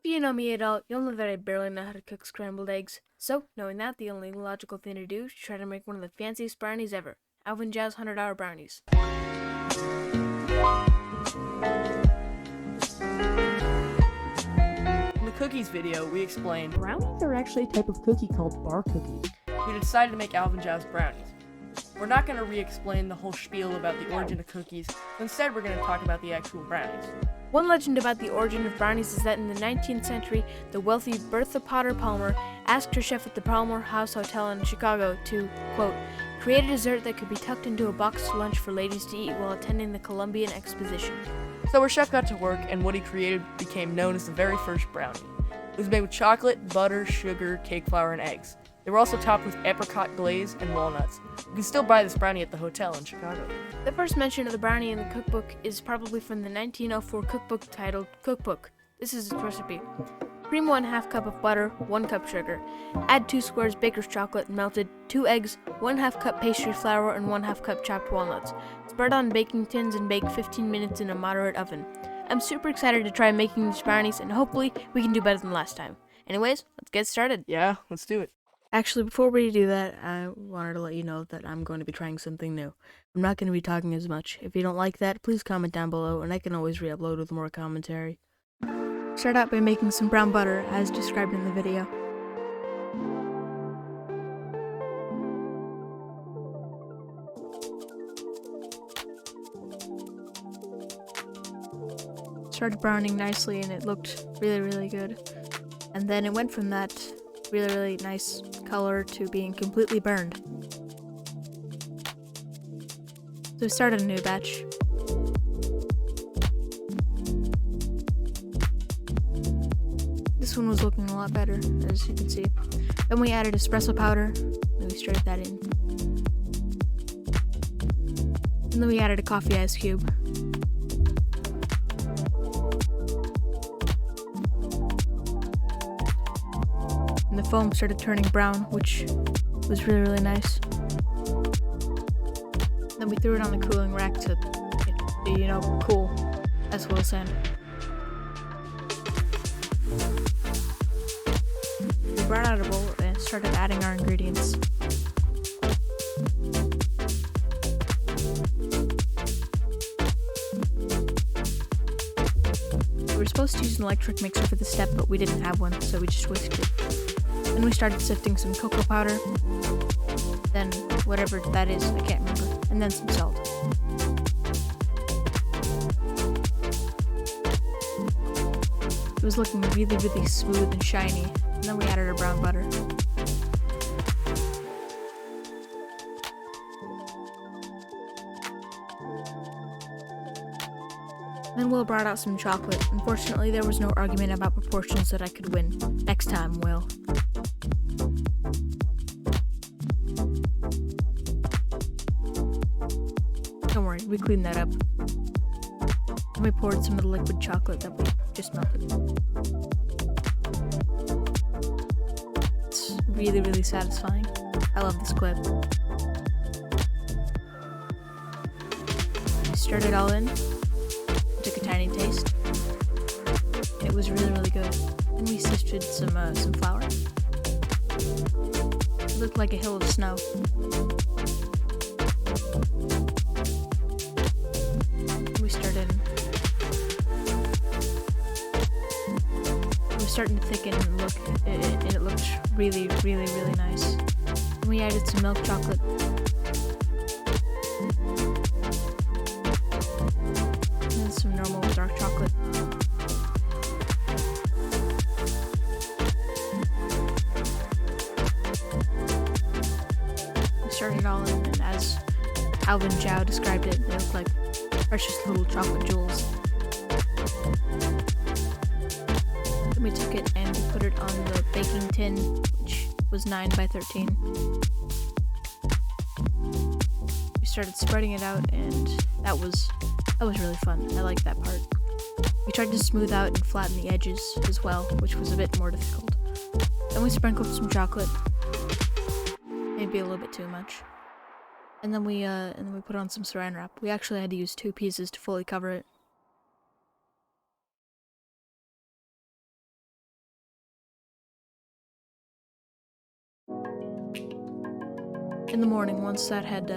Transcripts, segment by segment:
you know me at all, you'll know that I barely know how to cook scrambled eggs. So, knowing that, the only logical thing to do is try to make one of the fanciest brownies ever. Alvin Zhou's $100 brownies. In the cookies video, we explained Brownies are actually a type of cookie called bar cookies. we decided to make Alvin Zhou's brownies. We're not going to re-explain the whole spiel about the origin of cookies, instead we're going to talk about the actual brownies. One legend about the origin of brownies is that in the 19th century, the wealthy Bertha Potter Palmer asked her chef at the Palmer House Hotel in Chicago to, quote, create a dessert that could be tucked into a boxed lunch for ladies to eat while attending the Columbian Exposition. So our chef got to work, and what he created became known as the very first brownie. It was made with chocolate, butter, sugar, cake flour, and eggs. They were also topped with apricot glaze and walnuts. You can still buy this brownie at the hotel in Chicago. The first mention of the brownie in the cookbook is probably from the 1904 cookbook titled Cookbook. This is its recipe. Cream 1/2 cup of butter, 1 cup sugar. Add 2 squares baker's chocolate melted, 2 eggs, 1/2 cup pastry flour, and 1/2 cup chopped walnuts. Spread on baking tins and bake 15 minutes in a moderate oven. I'm super excited to try making these brownies, and hopefully we can do better than last time. Anyways, let's get started. Yeah, let's do it. Actually, before we do that, I wanted to let you know that I'm going to be trying something new. I'm not going to be talking as much. If you don't like that, please comment down below, and I can always re-upload with more commentary. Start out by making some brown butter, as described in the video. Started browning nicely, and it looked really good. And then it went from that really nice color to being completely burned. So we started a new batch. This one was looking a lot better, as you can see. Then we added espresso powder, and we stirred that in. And then we added a coffee ice cube. And the foam started turning brown, which was really nice. Then we threw it on the cooling rack to, cool, as well as sand. We brought out a bowl and started adding our ingredients. We were supposed to use an electric mixer for this step, but we didn't have one, so we just whisked it. Then we started sifting some cocoa powder, then whatever that is, I can't remember, and then some salt. It was looking really smooth and shiny, and then we added our brown butter. Then Will brought out some chocolate. Unfortunately, there was no argument about proportions that I could win. Next time, Will. Don't worry, we cleaned that up. And we poured some of the liquid chocolate that we just melted. It's really satisfying. I love this clip. We stirred it all in. Took a tiny taste. It was really good. And we sifted some flour. It looked like a hill of snow. We stirred in. It was starting to thicken and it looked really nice. And we added some milk chocolate. Some normal dark chocolate. We stirred it all in, and as Alvin Zhou described it, they looked like precious little chocolate jewels. Then we took it and we put it on the baking tin, which was 9 by 13. We started spreading it out, and that was really fun. I liked that part. We tried to smooth out and flatten the edges as well, which was a bit more difficult. Then we sprinkled some chocolate, maybe a little bit too much. And then we put on some saran wrap. We actually had to use 2 pieces to fully cover it. In the morning, once that had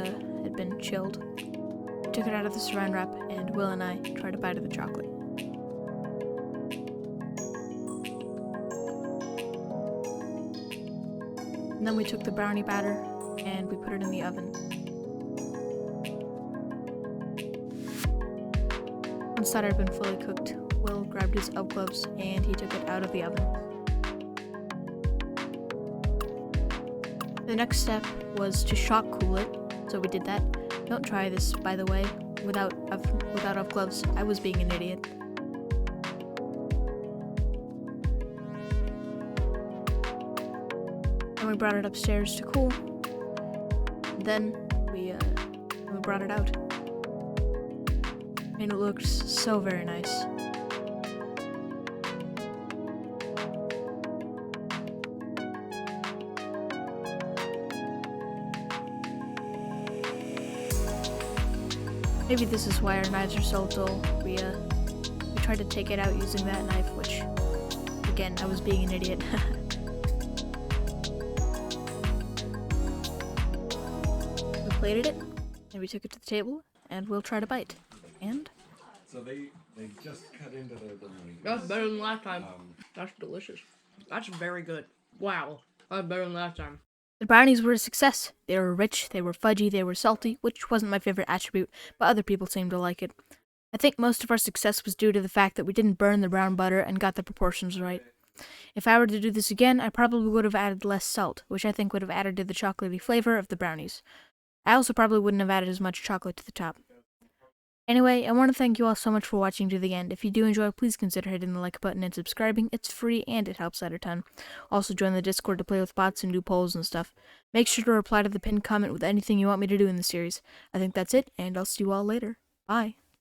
been chilled, we took it out of the saran wrap, and Will and I tried a bite of the chocolate. And then we took the brownie batter and we put it in the oven. Once that had been fully cooked, Will grabbed his elf gloves and he took it out of the oven. The next step was to shock cool it, so we did that. Don't try this, by the way, without elf gloves. I was being an idiot. And we brought it upstairs to cool. Then we brought it out. And it looks so very nice. Maybe this is why our knives are so dull. We tried to take it out using that knife, which, again, I was being an idiot. We plated it, and we took it to the table, and we'll try to bite. And? So they just cut into their brownie. That's better than last time. That's delicious. That's very good. Wow. That's better than last time. The brownies were a success. They were rich, they were fudgy, they were salty, which wasn't my favorite attribute, but other people seemed to like it. I think most of our success was due to the fact that we didn't burn the brown butter and got the proportions right. If I were to do this again, I probably would have added less salt, which I think would have added to the chocolatey flavor of the brownies. I also probably wouldn't have added as much chocolate to the top. Anyway, I want to thank you all so much for watching to the end. If you do enjoy, please consider hitting the like button and subscribing. It's free and it helps out a ton. Also, join the Discord to play with bots and do polls and stuff. Make sure to reply to the pinned comment with anything you want me to do in the series. I think that's it, and I'll see you all later. Bye.